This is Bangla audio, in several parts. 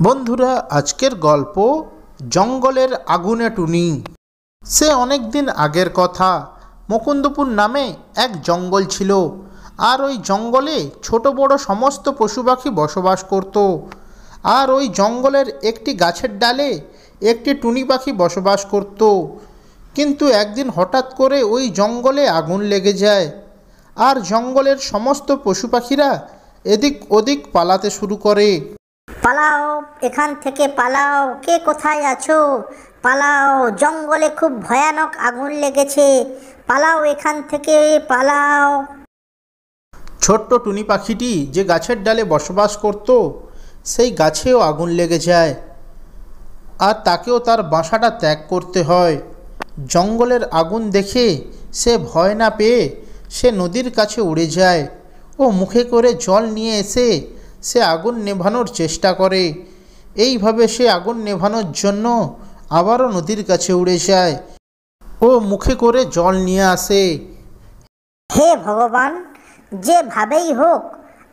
বন্ধুরা, আজকের গল্প জঙ্গলের আগুনে টুনি। সে অনেক দিন আগের কথা। মুকুন্দপুর নামে এক জঙ্গল ছিল, আর ওই জঙ্গলে ছোট বড় সমস্ত পশু পাখি বসবাস করত। আর ওই জঙ্গলের একটি গাছের ডালে একটি টুনি পাখি বসবাস করত। কিন্তু একদিন হঠাৎ করে ওই জঙ্গলে আগুন লেগে যায়, আর জঙ্গলের সমস্ত পশু পাখিরা এদিক ওদিক পালাতে শুরু করে। পালাও, এখান থেকে পালাও, কে কোথায় আছো? পালাও, জঙ্গলে খুব ভয়ানক আগুন লেগেছে, পালাও এখান থেকে, পালাও। ছোট্ট টুনি পাখিটি যে গাছের ডালে বসবাস করত, সেই গাছেও আগুন লেগে যায়, আর তাকেও তার বাসাটা ত্যাগ করতে হয়। জঙ্গলের আগুন দেখে সে ভয় না পেয়ে সে নদীর কাছে উড়ে যায় ও মুখে করে জল নিয়ে এসে সে আগুন নেভানোর চেষ্টা করে। এইভাবে সে আগুন নেভানোর জন্য আবারও নদীর কাছে উড়ে যায় ও মুখে করে জল নিয়ে আসে। হে ভগবান, যেভাবেই হোক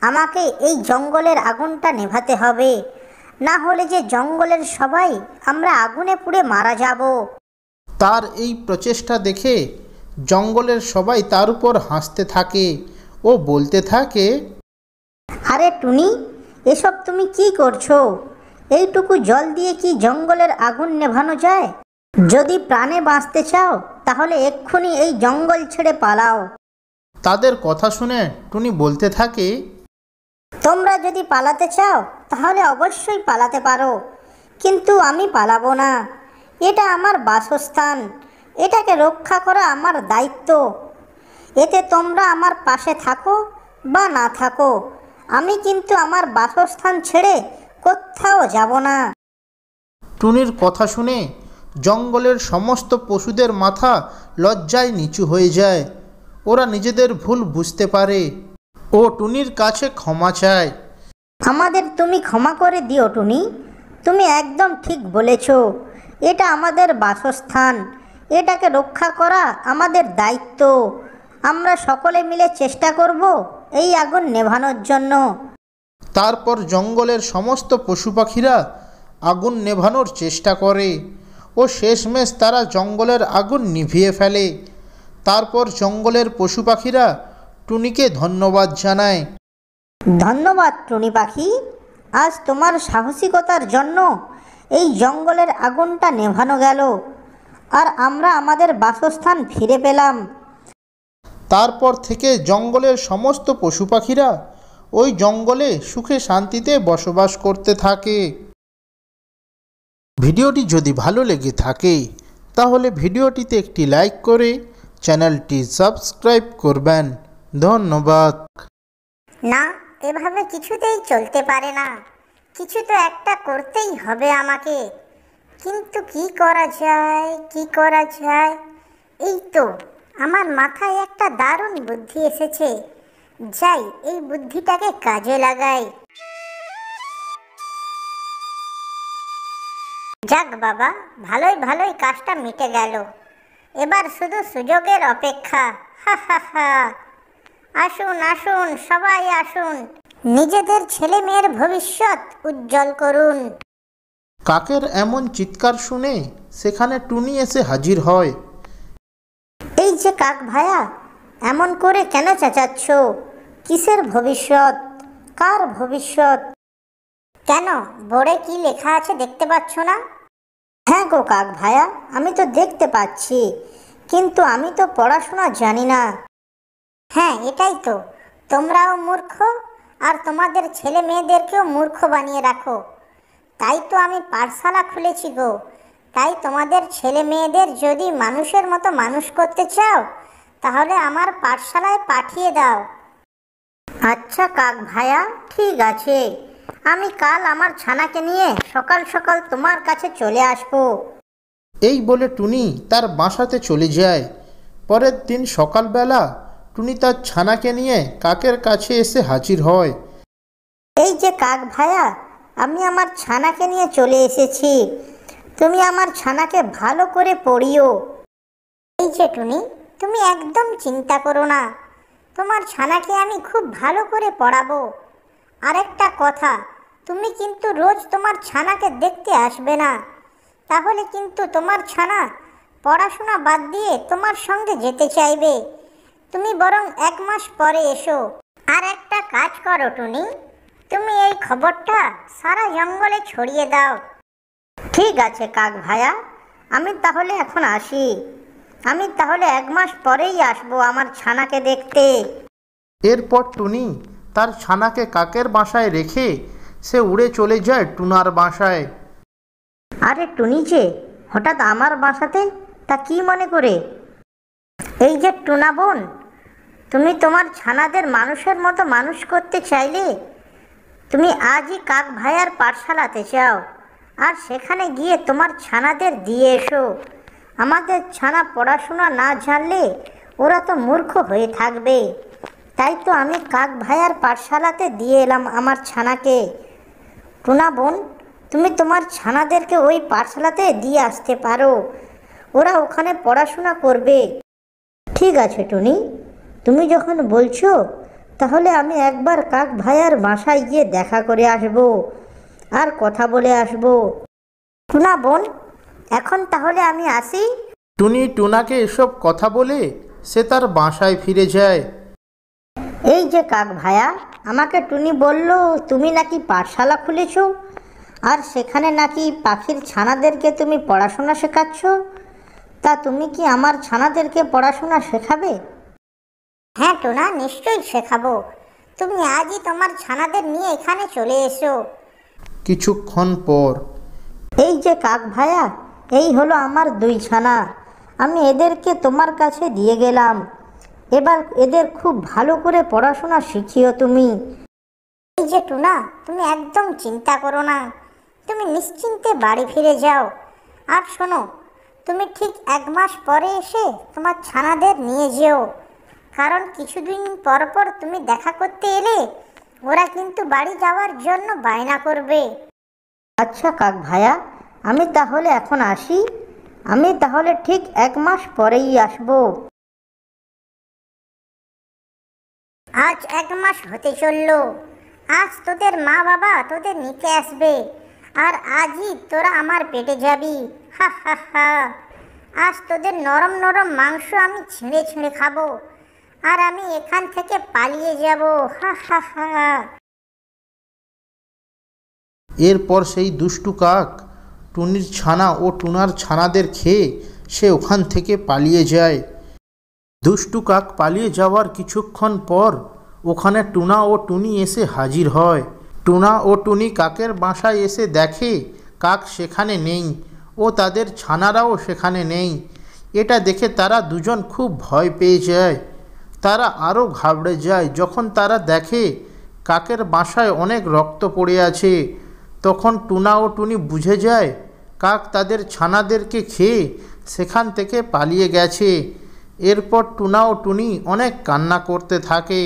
আমাকে এই জঙ্গলের আগুনটা নেভাতে হবে, না হলে যে জঙ্গলের সবাই আমরা আগুনে পুড়ে মারা যাব। তার এই প্রচেষ্টা দেখে জঙ্গলের সবাই তার উপর হাসতে থাকে ও বলতে থাকে, আরে টুনি, এসব তুমি কি করছো? এইটুকু জল দিয়ে কি জঙ্গলের আগুন নেভানো যায়? যদি প্রাণে বাঁচতে চাও তাহলে এক্ষুনি এই জঙ্গল ছেড়ে পালাও। তাদের কথা শুনে টুনি বলতে থাকে, তোমরা যদি পালাতে চাও তাহলে অবশ্যই পালাতে পারো, কিন্তু আমি পালাবো না। এটা আমার বাসস্থান, এটাকে রক্ষা করা আমার দায়িত্ব। এতে তোমরা আমার পাশে থাকো বা না থাকো, আমি কিন্তু আমার বাসস্থান ছেড়ে কোথাও যাব না। টুনির কথা শুনে জঙ্গলের সমস্ত পশুদের মাথা লজ্জায় নিচু হয়ে যায়। ওরা নিজেদের ভুল বুঝতে পারে ও টুনির কাছে ক্ষমা চায়। আমাদের তুমি ক্ষমা করে দিও টুনি, তুমি একদম ঠিক বলেছ। এটা আমাদের বাসস্থান, এটাকে রক্ষা করা আমাদের দায়িত্ব। আমরা সকলে মিলে চেষ্টা করব এই আগুন নেভানোর জন্য। তারপর জঙ্গলের সমস্ত পশু পাখিরা আগুন নেভানোর চেষ্টা করে ও শেষমেশ তারা জঙ্গলের আগুন নিভিয়ে ফেলে। তারপর জঙ্গলের পশু পাখিরা টুনিকে ধন্যবাদ জানায়। ধন্যবাদ টুনি পাখি, আজ তোমার সাহসিকতার জন্য এই জঙ্গলের আগুনটা নেভানো গেল, আর আমরা আমাদের বাসস্থান ফিরে পেলাম। তারপর থেকে জঙ্গলের সমস্ত পশু পাখিরা ওই জঙ্গলে সুখে শান্তিতে বসবাস করতে থাকে। ভিডিওটি যদি ভালো লেগে থাকে তাহলে ভিডিওটিতে একটি লাইক করে চ্যানেলটি সাবস্ক্রাইব করবেন। ধন্যবাদ। না, এভাবে কিছুতেই চলতে পারে না, কিছু তো একটা করতেই হবে আমাকে। কিন্তু কি করা যায়, কি করা যায়? এই তো আমার মাথায় একটা দারুণ বুদ্ধি এসেছে। যাই, এই বুদ্ধিটাকে কাজে লাগাই। যাক বাবা, ভালোই ভালোই কাজটা মিটে গেল। এবার শুধু সুযোগের অপেক্ষা। হা হা হা। আসুন আসুন, সবাই আসুন, নিজেদের ছেলে মেয়ের ভবিষ্যৎ উজ্জ্বল করুন। কাকের এমন চিৎকার শুনে সেখানে টুনি এসে হাজির হয়। এই যে কাক ভায়া, এমন করে কেন চেঁচাচ্ছ? কিসের ভবিষ্যৎ? কার ভবিষ্যৎ? কেন, বোর্ডে কি লেখা আছে দেখতে পাচ্ছ না? হ্যাঁ গো কাক ভায়া, আমি তো দেখতে পাচ্ছি, কিন্তু আমি তো পড়াশোনা জানি না। হ্যাঁ, এটাই তো, তোমরাও মূর্খ আর তোমাদের ছেলে মেয়েদেরকেও মূর্খ বানিয়ে রাখো। তাই তো আমি পাঠশালা খুলেছি গো। তাই তোমাদের ছেলে মেয়েদের যদি মানুষের মতো মানুষ করতে চাও তাহলে আমার পাঠশালায় পাঠিয়ে দাও। আচ্ছা কাক ভায়া, ঠিক আছে, আমি কাল আমার ছানাকে নিয়ে সকাল সকাল তোমার কাছে চলে আসবো। এই বলে টুনি তার বাসাতে চলে যায়। পরের দিন সকালবেলা টুনি তার ছানাকে নিয়ে কাকের কাছে এসে হাজির হয়। এই যে কাক ভায়া, আমি আমার ছানাকে নিয়ে চলে এসেছি, তুমি আমার ছানাকে ভালো করে পড়িও। এই যে টুনি, তুমি একদম চিন্তা করো না, তোমার ছানাকে আমি খুব ভালো করে পড়াবো। আরেকটা কথা, তুমি কিন্তু রোজ তোমার ছানাকে দেখতে আসবে না, তাহলে কিন্তু তোমার ছানা পড়াশোনা বাদ দিয়ে তোমার সঙ্গে যেতে চাইবে। তুমি বরং 1 মাস পরে এসো। আর একটা কাজ করো টুনি, তুমি এই খবরটা সারা জঙ্গলে ছড়িয়ে দাও। ঠিক আছে কাক ভায়া, আমি তাহলে এখন আসি। আমি তাহলে 1 মাস পরেই আসবো আমার ছানাকে দেখতে। এরপর টুনি তার ছানাকে কাকের বাসায় রেখে সে উড়ে চলে যায় টুনার বাসায়। আরে টুনি যে হঠাৎ আমার বাসাতে, তা কি মনে করে? এই যে টুনা বোন, তুমি তোমার ছানাদের মানুষের মতো মানুষ করতে চাইলে তুমি আজই কাক ভাইয়ার পাঠশালাতে যাও, আর সেখানে গিয়ে তোমার ছানাদের দিয়ে এসো। আমাদের ছানা পড়াশোনা না জানলে ওরা তো মূর্খ হয়ে থাকবে, তাই তো আমি কাক ভাইয়ার পাঠশালাতে দিয়ে এলাম আমার ছানাকে। টুনা বোন, তুমি তোমার ছানাদেরকে ওই পাঠশালাতে দিয়ে আসতে পারো, ওরা ওখানে পড়াশোনা করবে। ঠিক আছে টুনি, তুমি যখন বলছো তাহলে আমি একবার কাক ভাইয়ার বাসায় গিয়ে দেখা করে আসব আর কথা বলে আসব। টুনা বোন, এখন তাহলে আমি আসি। টুনি টুনাকে এসব কথা বলে সে তার বাসায় ফিরে যায়। এই যে কাক ভাইয়া, আমাকে টুনি বলল তুমি নাকি পাঠশালা খুলেছ, আর সেখানে নাকি পাখির ছানাদেরকে তুমি পড়াশোনা শেখাচ্ছ। তা তুমি কি আমার ছানাদেরকে পড়াশোনা শেখাবে? হ্যাঁ টুনা, নিশ্চয়ই শেখাবো। তুমি আজই তোমার ছানাদের নিয়ে এখানে চলে এসো। কিছুক্ষণ পর, এই যে কাক ভাইয়া, এই হলো আমার 2 ছানা। আমি এদেরকে তোমার কাছে দিয়ে গেলাম। এবার এদের খুব ভালো করে পড়াশোনা শিখিও তুমি। এই যে টুনা, তুমি একদম চিন্তা করো না, তুমি নিশ্চিন্তে বাড়ি ফিরে যাও। আর শোনো, তুমি ঠিক 1 মাস পরে এসে তোমার ছানাদের নিয়ে যেও, কারণ কিছুদিন পর পর তুমি দেখা করতে এলে ওরা কিন্তু বাড়ি যাওয়ার জন্য বায়না করবে। আচ্ছা কাক ভাইয়া, আমি তাহলে এখন আসি। আমি তাহলে ঠিক 1 মাস পরেই আসবো। আজ 1 মাস হতে চললো। আজ তোদের মা বাবা তোদের নিতে আসবে, আর আজই তোরা আমার পেটে যাবি। হা হা হা। আজ তোদের নরম নরম মাংস আমি ছিঁড়ে ছিঁড়ে খাবো, আর আমি এখান থেকে পালিয়ে যাব। হা হা হা। এরপর সেই দুষ্টু কাক টুনির ছানা ও টুনার ছানাদের খেয়ে সে ওখান থেকে পালিয়ে যায়। দুষ্টু কাক পালিয়ে যাওয়ার কিছুক্ষণ পর ওখানে টুনা ও টুনি এসে হাজির হয়। টুনা ও টুনি কাকের বাসায় এসে দেখে কাক সেখানে নেই ও তাদের ছানারাও সেখানে নেই। এটা দেখে তারা দুজন খুব ভয় পেয়ে যায়। তারা আরও ঘাবড়ে যায় যখন তারা দেখে কাকের বাসায় অনেক রক্ত পড়ে আছে। তখন টুনা ও টুনি বুঝে যায় কাক তাদের ছানাদেরকে খেয়ে সেখান থেকে পালিয়ে গেছে। এরপর টুনা ও টুনি অনেক কান্না করতে থাকে।